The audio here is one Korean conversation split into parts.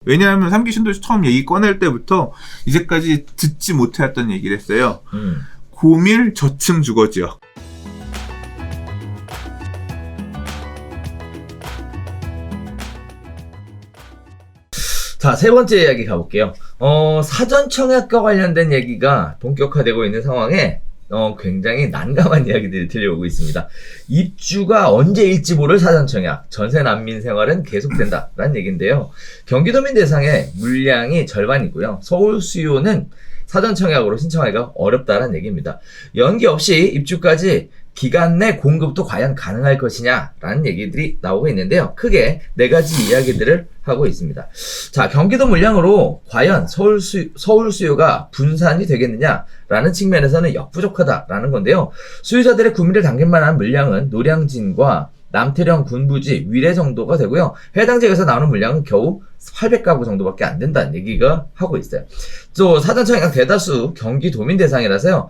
왜냐하면 3기 신도시 처음 얘기 꺼낼 때부터 이제까지 듣지 못해왔던 얘기를 했어요. 고밀 저층 주거지역. 자, 세 번째 이야기 가볼게요. 사전 청약과 관련된 얘기가 본격화되고 있는 상황에 굉장히 난감한 이야기들이 들려오고 있습니다. 입주가 언제일지 모를 사전 청약, 전세 난민 생활은 계속된다라는 얘기인데요. 경기도민 대상의 물량이 절반이고요. 서울 수요는 사전 청약으로 신청하기가 어렵다는 얘기입니다. 연기 없이 입주까지 기간 내 공급도 과연 가능할 것이냐라는 얘기들이 나오고 있는데요. 크게 네 가지 이야기들을 하고 있습니다. 자, 경기도 물량으로 과연 서울 수요가 분산이 되겠느냐라는 측면에서는 역부족하다라는 건데요. 수요자들의 구매를 당길 만한 물량은 노량진과 남태령 군부지 위례 정도가 되고요. 해당 지역에서 나오는 물량은 겨우 800가구 정도밖에 안 된다는 얘기가 하고 있어요. 또 사전 청약 대다수 경기도민 대상이라서요.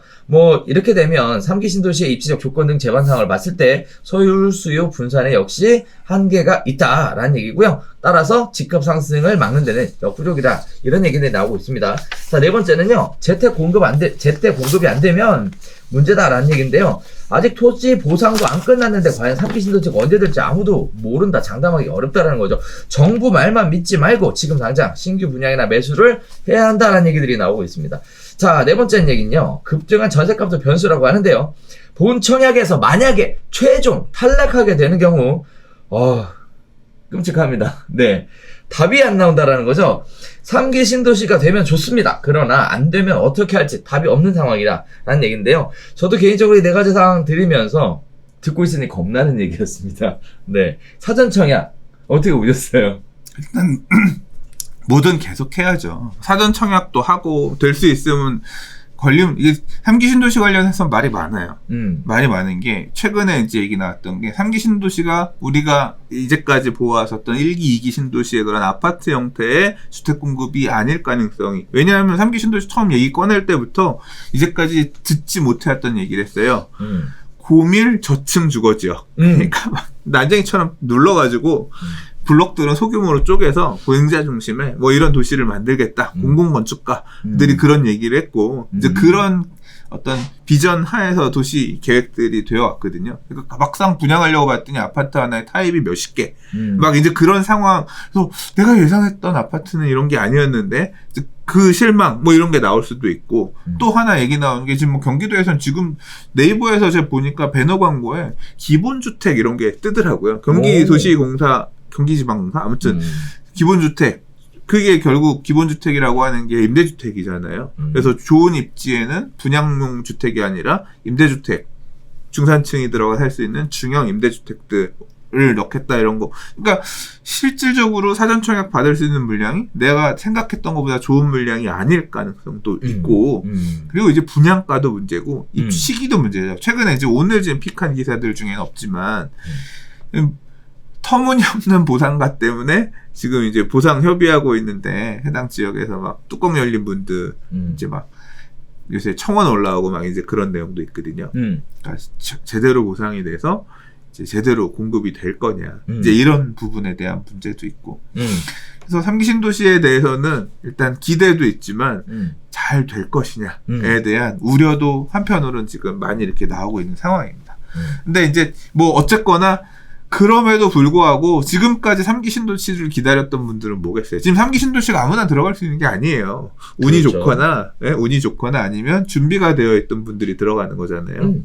이렇게 되면 3기 신도시의 입지적 조건 등 제반 상황을 봤을 때 서울 수요 분산에 역시 한계가 있다라는 얘기고요. 따라서 집값 상승을 막는 데는 역부족이다. 이런 얘기들이 나오고 있습니다. 자, 네 번째는요. 제때 공급이 안 되면 문제다라는 얘기인데요. 아직 토지 보상도 안 끝났는데 과연 3기 신도시가 언제 될지 아무도 모른다. 장담하기 어렵다라는 거죠. 정부 말만 믿지 말고 지금 당장 신규 분양이나 매수를 해야 한다라는 얘기들이 나오고 있습니다. 자, 네 번째 얘기는요. 급증한 전셋값도 변수라고 하는데요. 본 청약에서 만약에 최종 탈락하게 되는 경우 끔찍합니다. 네. 답이 안 나온다라는 거죠. 3기 신도시가 되면 좋습니다. 그러나 안 되면 어떻게 할지 답이 없는 상황이라는 얘기인데요. 저도 개인적으로 이 네 가지 상황 들으면서 듣고 있으니 겁나는 얘기였습니다. 네. 사전 청약 어떻게 보셨어요? 일단 뭐든 계속 해야죠. 사전 청약도 하고 될 수 있으면 이게 3기 신도시 관련해서 말이 많아요. 말이 많은 게 최근에 이제 얘기 나왔던 게 3기 신도시가 우리가 이제까지 보아왔었던 1기, 2기 신도시의 그런 아파트 형태의 주택 공급이 아닐 가능성이. 왜냐하면 3기 신도시 처음 얘기 꺼낼 때부터 이제까지 듣지 못해왔던 얘기를 했어요. 고밀 저층 주거지역. 그러니까 막 난쟁이처럼 눌러가지고 블록들은 소규모로 쪼개서 보행자 중심에 이런 도시를 만들겠다. 공공건축가들이 그런 얘기를 했고, 이제 그런 어떤 비전 하에서 도시 계획들이 되어 왔거든요. 그러니까 막상 분양하려고 봤더니 아파트 하나에 타입이 몇십 개. 막 이제 그런 상황. 그래서 내가 예상했던 아파트는 이런 게 아니었는데, 그 실망, 이런 게 나올 수도 있고, 또 하나 얘기 나오는 게 지금 경기도에서는 지금 네이버에서 제가 보니까 배너 광고에 기본주택 이런 게 뜨더라고요. 경기지방공사? 아무튼, 기본주택. 그게 결국 기본주택이라고 하는 게 임대주택이잖아요. 그래서 좋은 입지에는 분양용 주택이 아니라 임대주택, 중산층이 들어가 살 수 있는 중형 임대주택들을 넣겠다 이런 거. 그러니까 실질적으로 사전 청약 받을 수 있는 물량이 내가 생각했던 것보다 좋은 물량이 아닐 가능성도 있고, 그리고 이제 분양가도 문제고 입주 시기도 문제죠. 최근에 이제 오늘 지금 픽한 기사들 중에는 없지만 터무니없는 보상가 때문에 지금 이제 보상 협의하고 있는데 해당 지역에서 막 뚜껑 열린 분들 이제 막 요새 청원 올라오고 막 이제 그런 내용도 있거든요. 그러니까 제대로 보상이 돼서 이제 제대로 공급이 될 거냐 이제 이런 부분에 대한 문제도 있고. 그래서 3기 신도시에 대해서는 일단 기대도 있지만 잘 될 것이냐에 대한 우려도 한편으로는 지금 많이 이렇게 나오고 있는 상황입니다. 근데 이제 어쨌거나 그럼에도 불구하고 지금까지 3기 신도시를 기다렸던 분들은 뭐겠어요? 지금 3기 신도시가 아무나 들어갈 수 있는 게 아니에요. 운이 좋거나 아니면 준비가 되어 있던 분들이 들어가는 거잖아요.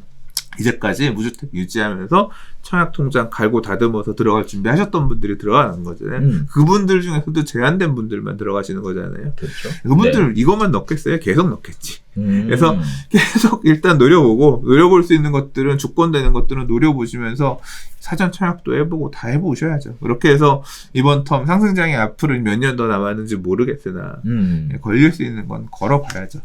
이제까지 무주택 유지하면서 청약통장 갈고 다듬어서 들어갈 준비하셨던 분들이 들어가는 거잖아요. 그분들 중에서도 제한된 분들만 들어가시는 거잖아요. 그렇죠. 그분들 이것만 넣겠어요? 계속 넣겠지. 그래서 계속 일단 노려볼 수 있는 것들은, 주권되는 것들은 노려보시면서 사전 청약도 해보고 다 해보셔야죠. 그렇게 해서 이번 텀 상승장이 앞으로 몇 년 더 남았는지 모르겠으나 걸릴 수 있는 건 걸어봐야죠.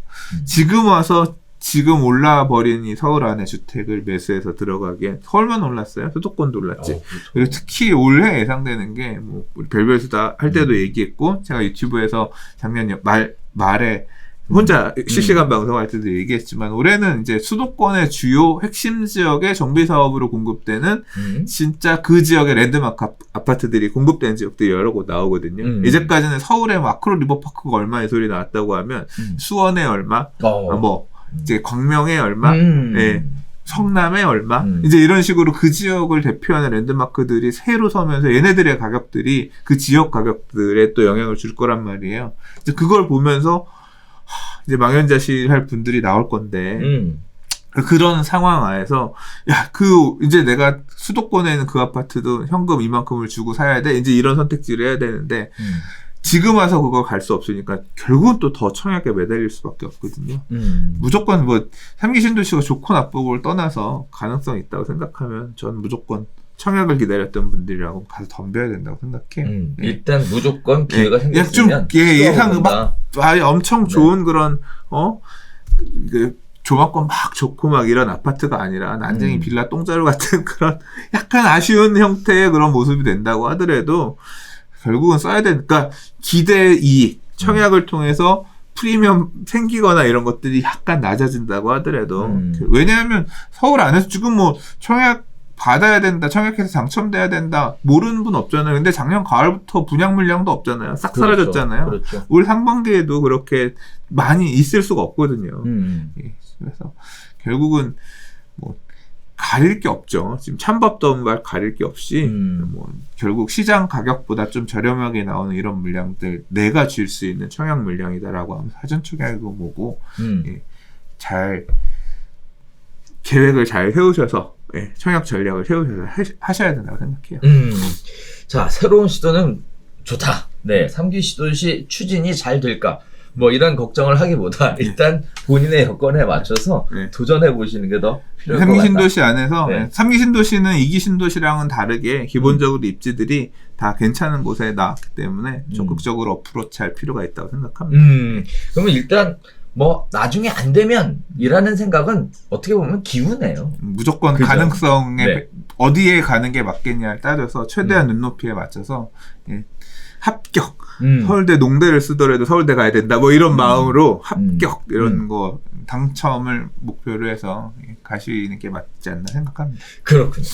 지금 올라버린 이 서울 안에 주택을 매수해서 들어가기엔 서울만 올랐어요. 수도권도 올랐지. 그리고 특히 올해 예상되는 게 우리 별별 수다 할 때도 얘기했고 제가 유튜브에서 작년 말에 혼자 실시간 방송할 때도 얘기했지만 올해는 이제 수도권의 주요 핵심 지역의 정비 사업으로 공급되는 진짜 그 지역의 랜드마크 아파트들이 공급되는 지역들이 여러 곳 나오거든요. 이제까지는 서울의 마크로 리버파크가 얼마 이 소리 나왔다고 하면 수원에 얼마, 뭐 이제 광명에 얼마, 예. 성남에 얼마 이제 이런 식으로 그 지역을 대표하는 랜드마크들이 새로 서면서 얘네들의 가격들이 그 지역 가격들에 또 영향을 줄 거란 말이에요. 이제 그걸 보면서 이제 망연자실할 분들이 나올 건데 그런 상황 하에서 야, 이제 내가 수도권에 있는 그 아파트도 현금 이만큼을 주고 사야 돼. 이제 이런 선택지를 해야 되는데 지금 와서 그거 갈 수 없으니까 결국은 또 더 청약에 매달릴 수밖에 없거든요. 무조건 뭐 3기 신도시가 좋고 나쁘고를 떠나서 가능성이 있다고 생각하면 전 무조건 청약을 기다렸던 분들이라고 가서 덤벼야 된다고 생각해요. 예. 일단 무조건 기회가 생겼으면 좀 예상 막 엄청 좋은 그런 조망권 막 좋고 막 이런 아파트가 아니라 난쟁이 빌라 똥자루 같은 그런 약간 아쉬운 형태의 그런 모습이 된다고 하더라도 결국은 써야 되니까 기대 이익, 청약을 통해서 프리미엄 생기거나 이런 것들이 약간 낮아진다고 하더라도 왜냐하면 서울 안에서 지금 뭐 청약 받아야 된다, 청약해서 당첨돼야 된다 모르는 분 없잖아요. 근데 작년 가을부터 분양 물량도 없잖아요. 싹 사라졌잖아요. 그렇죠. 올 상반기에도 그렇게 많이 있을 수가 없거든요. 예, 그래서 결국은 뭐 가릴 게 없죠. 지금 찬밥도 없는 말 가릴 게 없이 뭐 결국 시장 가격보다 좀 저렴하게 나오는 이런 물량들 내가 줄 수 있는 청약 물량이다라고 하면 사전 청약이고 뭐고 예, 잘 계획을 잘 세우셔서 예, 청약 전략을 세우셔서 하셔야 된다고 생각해요. 자, 새로운 시도는 좋다. 네, 3기 시도시 추진이 잘 될까? 뭐 이런 걱정을 하기보다 일단 본인의 여건에 맞춰서 도전해 보시는 게 더 필요할 것 같다. 3기 신도시 안에서 3기 신도시는 2기 신도시랑은 다르게 기본적으로 입지들이 다 괜찮은 곳에 나왔기 때문에 적극적으로 어프로치 할 필요가 있다고 생각합니다. 그러면 일단 뭐 나중에 안 되면 이라는 생각은 어떻게 보면 기우네요. 무조건 그죠? 가능성에 어디에 가는 게 맞겠냐에 따라서 최대한 눈높이에 맞춰서 합격. 서울대 농대를 쓰더라도 서울대 가야 된다. 뭐 이런 마음으로 합격 이런 거 당첨을 목표로 해서 가시는 게 맞지 않나 생각합니다. 그렇군요.